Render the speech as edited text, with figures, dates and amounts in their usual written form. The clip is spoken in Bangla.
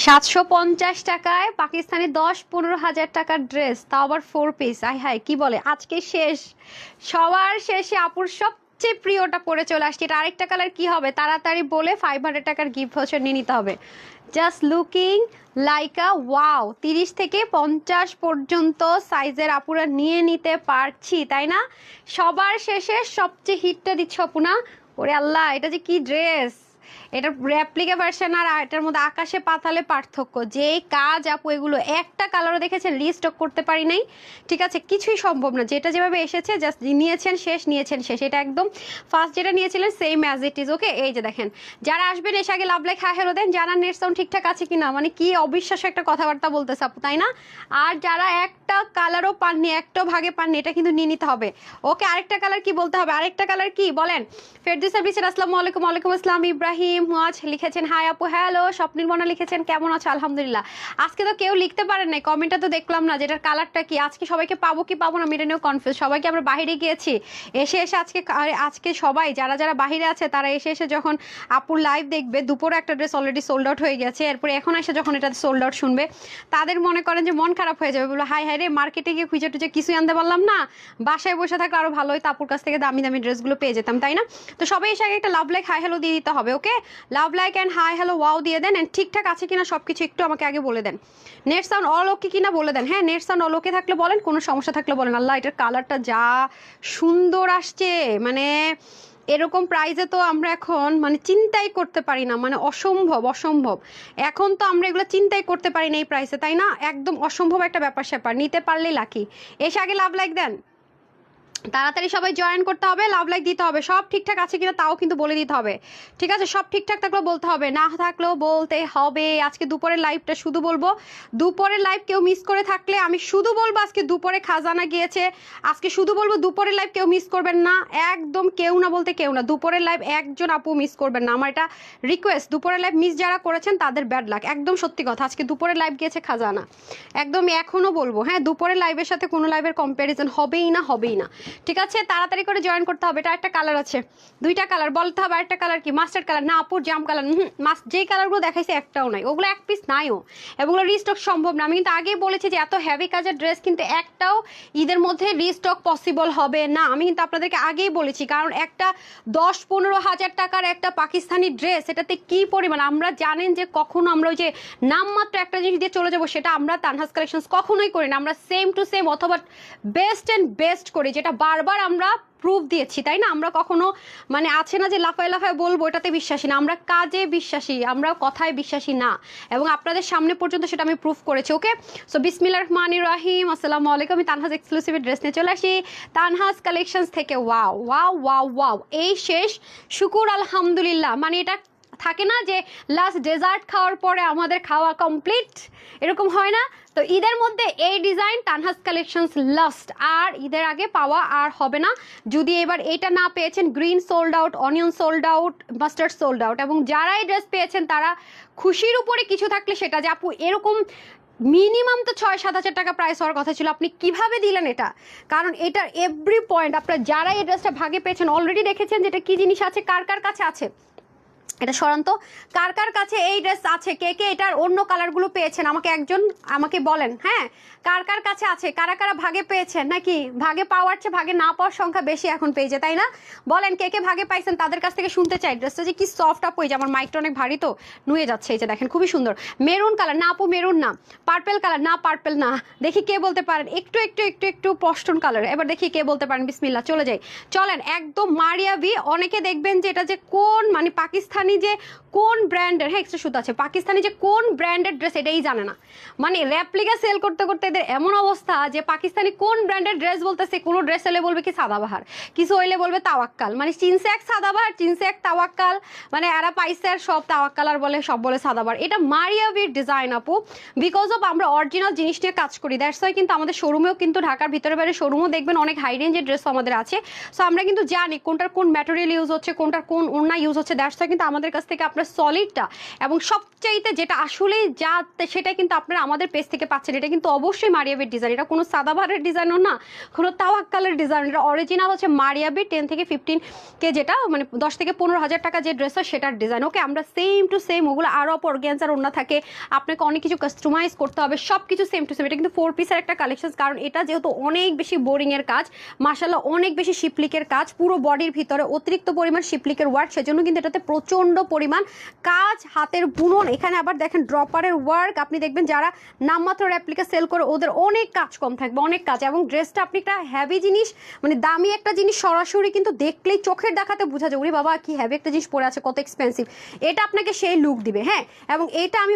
750 টাকায় পাকিস্তানি 10-15 হাজার টাকার ড্রেস, তাও আবার 4 পিস। আয় হায়, কি বলে, আজকে শেষ, সবার শেষে আপুর সবচেয়ে প্রিয়টা পরে চলে আসছে। এটা আরেকটা কালার কি হবে তাড়াতাড়ি বলে 500 টাকার গিফট ভাউচার নিয়ে নিতে হবে। জাস্ট লুকিং লাইকা ওয়াও, 30 থেকে 50 পর্যন্ত সাইজের আপুরা নিয়ে নিতে পারছি, তাই না? সবার শেষে সবচেয়ে হিটটা দিচ্ছে আপু না? ওরে আল্লাহ, এটা যে কি ড্রেস! এটার রেপ্লিকা ভার্সন আর এটার মধ্যে আকাশে পাতালে পার্থক্য। যে কাজ আপু, এগুলো একটা কালারও দেখেছেন রিস্টক করতে পারি নাই। ঠিক আছে, কিছুই সম্ভব না, যেটা যেভাবে এসেছে জাস্ট নিয়েছেন শেষ, নিয়েছেন শেষ। এটা একদম ফার্স্ট যেটা নিয়েছিলেন সেম অ্যাজ ইট ইজ। ওকে, এই যে দেখেন, যারা আসবেন এসে আগে লাভ লাইক হাই হ্যালো দেন, যারা নেট সাউন্ড ঠিকঠাক আছে কিনা, মানে কি অবিশ্বাস্য একটা কথাবার্তা বলতেছে আপু, তাই না? আর যারা একটা কালারও পাননি, একটা ভাগে পাননি, এটা কিন্তু নিয়ে নিতে হবে। ওকে, আরেকটা কালার কি বলতে হবে? আরেকটা কালার কি বলেন? ফেরদৌস সার্ভিসের আসসালামু আলাইকুম। ওয়ালাইকুম আসসালাম। ইব্রাহিম ওয়াজ লিখেছেন হাই আপু হ্যালো। স্বপ্নিল মনা লিখেছেন কেমন আছো? আলহামদুলিল্লাহ। আজকে তো কেউ লিখতে পারেন নাই, কমেন্টটা তো দেখলাম না, যেটার কালারটা কি। আজকে সবাইকে পাবো কি পাবো না আমি এটা নিয়েও কনফিউজ। সবাইকে আমরা বাইরে গিয়েছি, এসে এসে আজকে সবাই যারা যারা বাইরে আছে তারা এসে এসে যখন আপুর লাইভ দেখবে, দুপুরে একটা ড্রেস অলরেডি সোল্ড আউট হয়ে গেছে, এরপরে এখন এসে যখন এটা সোল্ড আউট শুনবে, তাদের মনে করেন যে মন খারাপ হয়ে যাবে, বলো হাই হাই রে, মার্কেটে গিয়ে খুঁজে টুজে কিছুই আনতে পারলাম না, বাসায় বসে থাকলে আরো ভালো হয়তো, আপুর কাছ থেকে দামি দামি ড্রেসগুলো পেয়ে যেতাম, তাই না? তো সবাই এসে আগে একটা লাভ লাইক হাই হ্যালো দিয়ে দিতে হবে। Okay, love like and hi hello wow দিয়ে দেন, এন্ড ঠিকঠাক আছে কিনা সবকিছু একটু আমাকে আগে বলে দেন। নেট সাউন্ড অল ওকে কিনা বলে দেন। হ্যাঁ, নেট সাউন্ড অল ওকে থাকলে বলেন, কোনো সমস্যা থাকলে বলেন। আল্লাহ, এটার কালারটা যা সুন্দর আসছে, মানে এরকম প্রাইজে তো আমরা এখন মানে চিন্তাই করতে পারি না, মানে অসম্ভব অসম্ভব। এখন তো আমরা এগুলো চিন্তাই করতে পারি না এই প্রাইসে, তাই না? একদম অসম্ভব একটা ব্যাপার স্যাপার, নিতে পারলেই লাকি। এসে আগে লাভ লাইক দেন, তাড়াতাড়ি সবাই জয়েন করতে হবে, লাভ লাইক দিতে হবে। সব ঠিকঠাক আছে কিনা তাও কিন্তু বলে দিতে হবে, ঠিক আছে? সব ঠিকঠাক থাকলেও বলতে হবে, না থাকলেও বলতে হবে। আজকে দুপুরের লাইভটা শুধু বলবো, দুপুরের লাইভ কেউ মিস করে থাকলে আমি শুধু বলবো আজকে দুপুরে খাজানা গিয়েছে, আজকে শুধু বলবো দুপুরের লাইভ কেউ মিস করবেন না, একদম কেউ না বলতে কেউ না। দুপুরের লাইভ একজন আপু মিস করবেন না, আমার এটা রিকোয়েস্ট। দুপুরের লাইভ মিস যারা করেছেন তাদের ব্যাড লাক, একদম সত্যি কথা। আজকে দুপুরের লাইভ গিয়েছে খাজানা, একদম এখনও বলবো। হ্যাঁ, দুপুরের লাইভের সাথে কোনো লাইভের কম্প্যারিজন হবেই না, হবেই না, ঠিক আছে? তাড়াতাড়ি করে জয়েন করতে হবে। এটা একটা কালার আছে, দুইটা কালার বলতে হবে। আরেকটা কালার কি? মাস্টার্ড কালার না আপুর, জাম কালার। যেই কালারগুলো দেখাইছে একটাও নাই, ওগুলো এক পিস নাইও, এবং রিস্টক সম্ভব না। আমি কিন্তু আগেই বলেছি যে এত হেভি কাজের ড্রেস কিন্তু একটাও ঈদের মধ্যে রিস্টক পসিবল হবে না। আমি কিন্তু আপনাদেরকে আগেই বলেছি, কারণ একটা 10-15 হাজার টাকার একটা পাকিস্তানি ড্রেস, এটাতে কি পরিমাণ আমরা জানেন যে কখনো আমরা ওই যে নামমাত্র একটা জিনিস দিয়ে চলে যাবো, সেটা আমরা তানহাস কালেকশনস কখনোই করি না। আমরা সেম টু সেম অথবা বেস্ট অ্যান্ড বেস্ট করি, যেটা বারবার আমরা প্রুফ দিয়েছি, তাই না? আমরা কখনো মানে আছে না যে লাফায় লাফায় বলবো, এটাতে বিশ্বাসী না। আমরা কাজে বিশ্বাসী, আমরা কথায় বিশ্বাসী না, এবং আপনাদের সামনে পর্যন্ত সেটা আমি প্রুফ করেছি। ওকে, সো বিসমিল্লাহির রহমানির রহিম, আসসালামু আলাইকুম। আমি তানহাস এক্সক্লুসিভ ড্রেস নিয়ে চলে আসি তানহাস কালেকশনস থেকে। ওয়াও ওয়াও ওয়াও ওয়াও, এই শেষ, শুকুর আলহামদুলিল্লাহ। মানে এটা থাকে না যে লাস্ট ডেজার্ট খাওয়ার পরে আমাদের খাওয়া কমপ্লিট, এরকম হয় না? তো ঈদের মধ্যে এই ডিজাইন তানহাস কালেকশনস লাস্ট, আর ঈদের আগে পাওয়া আর হবে না। যদি এবার এটা না পেয়েছেন, green sold out, onion sold out, mustard sold out, এবং যারা এই ড্রেস পেয়েছেন তারা খুশির উপরে কিছু থাকলে সেটা যে আপু এরকম মিনিমাম তো 6-7 হাজার টাকা প্রাইস হওয়ার কথা ছিল, আপনি কিভাবে দিলেন এটা? কারণ এটার এভরি পয়েন্ট, আপনারা যারা এই ড্রেসটা ভাগে পেয়েছেন অলরেডি দেখেছেন যেটা কি জিনিস আছে, কার কার কাছে আছে এটা সরান্ত, কার কার কাছে এই ড্রেস আছে, কে কে এটার অন্য কালারগুলো পেয়েছেন আমাকে একজন আমাকে বলেন। হ্যাঁ, কার কার কাছে আছে, কারা কারা ভাগে পেয়েছেন, নাকি ভাগে পাওয়ার চেয়ে ভাগে না পাওয়ার সংখ্যা বেশি এখন পেয়েছে, তাই না? বলেন কে কে ভাগে পাইছেন, তাদের কাছ থেকে শুনতে চাই। ড্রেসটা যে কি সফট আপু, এই যে আমার মাইকটা অনেক ভারী তো নুয়ে যাচ্ছে, এই যে দেখেন খুবই সুন্দর। মেরুন কালার না আপু, মেরুন না। পার্পেল কালার না, পার্পেল না। দেখি কে বলতে পারেন, একটু একটু একটু একটু পশটন কালার। এবার দেখি কে বলতে পারেন, বিসমিল্লাহ, চলে যাই। চলেন একদম মারিয়াবি। অনেকে দেখবেন যে এটা যে কোন মানে পাকিস্তানি যে কোন ব্র্যান্ডের, হ্যাঁ এক্সট্রা সুতো আছে, পাকিস্তানি যে কোন ব্র্যান্ডের ড্রেস এটাই জানে না। মানে রেপ্লিকা সেল করতে করতে এদের এমন অবস্থা যে পাকিস্তানি কোন ব্র্যান্ডের ড্রেস বলতেছে, কোনো ড্রেস হলে বলবে কি সাদাবাহার, কিছু হইলে বলবে তাওয়াক্কাল। মানে চিনছে এক সাদাবাহার, চিনছে এক তাওয়াক্কাল, মানে এরা পাইছে আর সব তাওয়াক্কাল আর বলে, সব বলে সাদাবাহার। এটা মারিয়াবির ডিজাইন আপু, বিকজ অফ আমরা অরিজিনাল জিনিস নিয়ে কাজ করি, দ্যাটস ওয়াই কিন্তু আমাদের শোরুমেও কিন্তু ঢাকার ভিতরে বাইরে শোরুমও দেখবেন অনেক হাই রেঞ্জের ড্রেস আমাদের আছে। সো আমরা কিন্তু জানি কোনটার কোন ম্যাটেরিয়াল ইউজ হচ্ছে, কোনটার কোন ওড়না ইউজ হচ্ছে, দ্যাটস ওয়াই কিন্তু আমাদের কাছ থেকে আপনার সলিডটা এবং সবচাইতে যেটা আসলেই যা সেটা কিন্তু আপনারা আমাদের পেজ থেকে পাচ্ছেন। এটা কিন্তু অবশ্যই মারিয়াবির ডিজাইন, এটা কোনো সাদাবারের ডিজাইনও না, কোনো তাওয়াক্কালের ডিজাইন। এটা অরিজিনাল হচ্ছে মারিয়াবি 10 থেকে 15 কে, যেটা মানে 10 থেকে 15,000 টাকা যে ড্রেস হয় সেটার ডিজাইন। ওকে, আমরা সেম টু সেম ওগুলো আরও অর্গ্যানজার ওড়না থাকে, আপনাকে অনেক কিছু কাস্টমাইজ করতে হবে, সব কিছু সেম টু সেম। এটা কিন্তু 4 পিসের একটা কালেকশন, কারণ এটা যেহেতু অনেক বেশি বোরিং এর কাজ, মাশাআল্লাহ অনেক বেশি শিপলিকের কাজ, পুরো বডির ভিতরে অতিরিক্ত পরিমাণ শিপলিকের ওয়ার্ক, সেজন্য কিন্তু এটাতে প্রচন্ড পরিমাণ কাজ, হাতের বুনন। এখানে আবার দেখেন ড্রপারের ওয়ার্ক, আপনি দেখবেন যারা নামমাত্র রেপ্লিকা সেল করে ওদের অনেক কাজ কম থাকবে, অনেক কাজ। এবং ড্রেসটা আপনি একটা হ্যাভি জিনিস, মানে দামি একটা জিনিস সরাসরি কিন্তু দেখলেই চোখের দেখাতে বোঝা যায় ওরে বাবা কি হ্যাভি একটা জিনিস পরে আছে, কত এক্সপেন্সিভ, এটা আপনাকে সেই লুক দিবে। হ্যাঁ, এবং এটা আমি